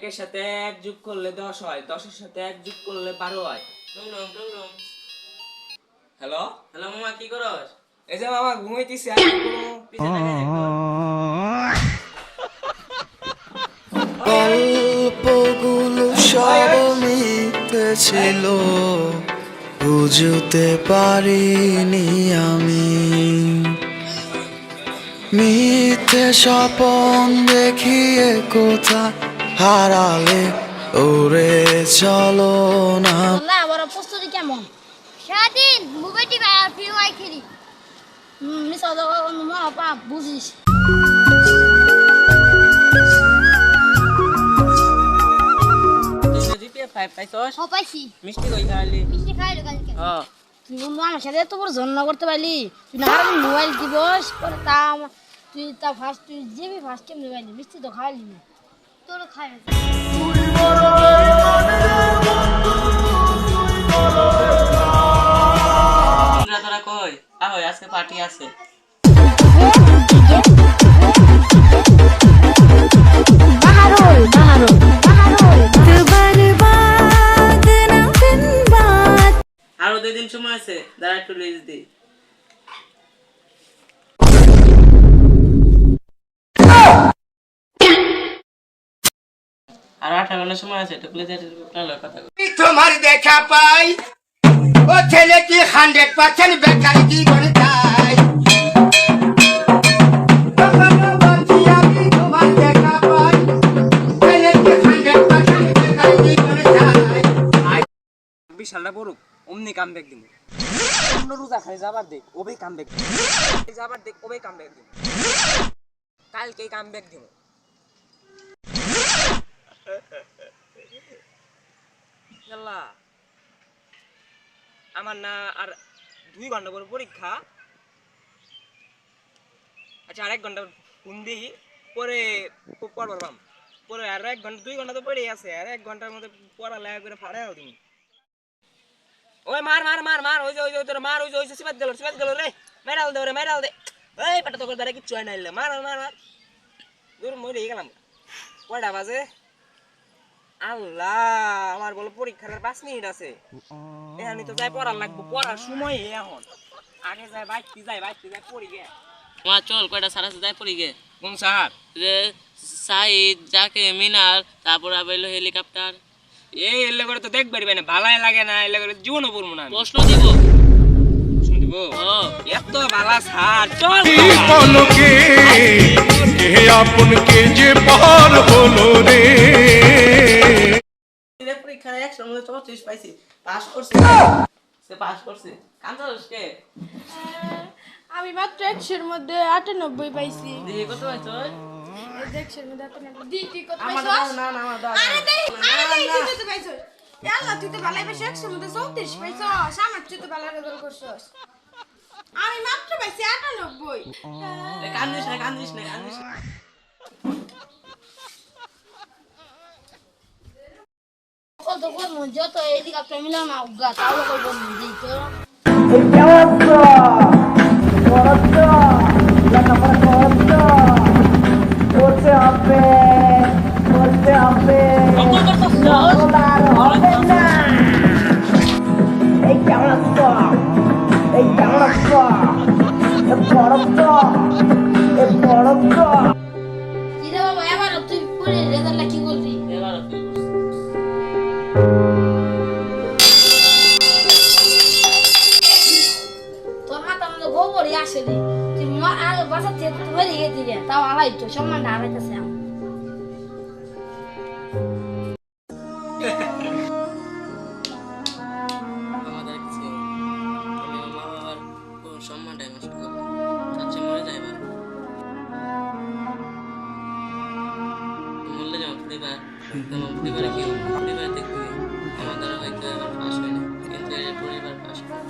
একের সাথে 1 যোগ করলে 10 হয়, 10 এর সাথে 1 যোগ করলে 12 হয়। হ্যালো হ্যালো মামা, কি করস? এই যে মামা ঘুমাইতেছি, আর কোনো পিছে তাকাই দেখ তো। গল্পগুলো সব মিথ্যে ছিল, বুঝতে পারিনি আমি। মিথ্যে স্বপন দেখিয়ে কোথায় হারালে ওরে চলো না। আমার প্রস্তুতি কেমন? সারাদিন মোবাইল টিপি আর ফ্রি ফায়ার খেলি। মিস আপা বুঝিস। তুই যে জিপিএ 5 পাইছস? পাইছি। মিষ্টি কই খালি? মিষ্টি খাইলো কালকে। হ্যাঁ। তুই বন্ধু আমার সাথে এত বড় ঝর্ণা করতে পারলি? তুই না আর মোবাইল দিবস পরে তুই ফার্স্ট তুই জিবি ফার্স্ট কেমনে পাইলি? মিষ্টি তো খাইলি না। তোর খাই না। তোরা কই? আয় আজকে পার্টি আছে। আরো 2 দিন সময় আছে, দাঁড়া একটু লিস্ট দিই। আর 8 ঘন্টা সময় আছে, টুকলে যে আপনার কথা তোমার দেখা পাই ও ছেলে কি 100% বেকারি জীবন চাই। আমি তোমার দেখা পাই ছেলে কি 100% বেকারি জীবন চাই। বিশালটা পড়ুক, অমনি কাম ব্যাক দিব। অন্য রোজা খাই যাবার দেখ, ওবে কাম ব্যাক দিব। যাবার দেখ, ওবে কাম ব্যাক দিব। কালকেই কাম ব্যাক দিব। আল্লাহ, আমার না আর 2 ঘন্টা পর পরীক্ষা। আচ্ছা, আর 1 ঘন্টা ফোন দিই, পরে পড়বাম। পরে আর 1 ঘন্টা 2 ঘন্টা তো পড়েই আছে, আর 1 ঘন্টার মধ্যে পড়ালেখা করে ফাড়াও তুমি। ওই মার মার মার মার, ওই যে তোর মার, ওই যে সিবাত গেল রে, মেরাল দে রে, মেরাল দে। এই পাটা তো করে দাঁড়া কিচ্ছু হয় না, মার মার মার। দূর মরে গেলাম। কয়টা বাজে? আল্লাহ, আমার বলো পরীক্ষার 5 মিনিট আছে। আমি তো যাই পড়ার লাগবো, পড়ার সময় এখন। আগে যাই বাইতে যাই পড়ি গে। মা চল, কয়টা সারা যাই পড়ি গে। কোন স্যার? যে সাইদ, জাকে, মিনাল, তারপর আবার হেলিকপ্টার। এই এলে করে তো দেখবারই না, ভালাই লাগে না, এলে করে জীবনও পড়বো না। প্রশ্ন দিব। শুনব এত ভালা স্যার, চল পলকে কে আপন কে যে পার হলো রে। পরীক্ষায় 134 পাইছি, পাস করছি। সে পাস করছে। কান্দস কে? আমি মাত্র 100-এর মধ্যে 98 পাইছি। দেখি কত পাইছো? 100-এর মধ্যে 98। দি তুই কত আমার পাইছস? না না আমার দাও। আরে দেই, তুই কত পাইছস? আল্লাহ, তুই তো ভালাই পাইছিস, 100-এর মধ্যে 34 পাইছস। আমার তুই তো ভালাই রেজাল্ট করছস। আমি মাত্র পাইছি 98। কান্দিস না। কত কোন যত এদিকে আপনি মিলাও না উগা তাও কইব দিই তো। কি রে বাবা, এবার তুই পরে রেজাল্টটা কি করবি? এবার কি করছিস? তোর মাথা মধ্যে গোবরই আসে রে। তুই আর বাসা থেকে তো বেরিয়ে গেছি রে, তাও আলাই তো সম্মান হারাইতেছে আমার। আমাদের কিছু মা বাবার সম্মানটাই নষ্ট করবো, সাথে মরে যাইবার মূল্য যেমন পরিবার, তেমন পরিবারে কি পরিবার দেখবি। আমার দ্বারা হয়তো এবার পাস হয়নি, কিন্তু এই পরিবার পাস করে।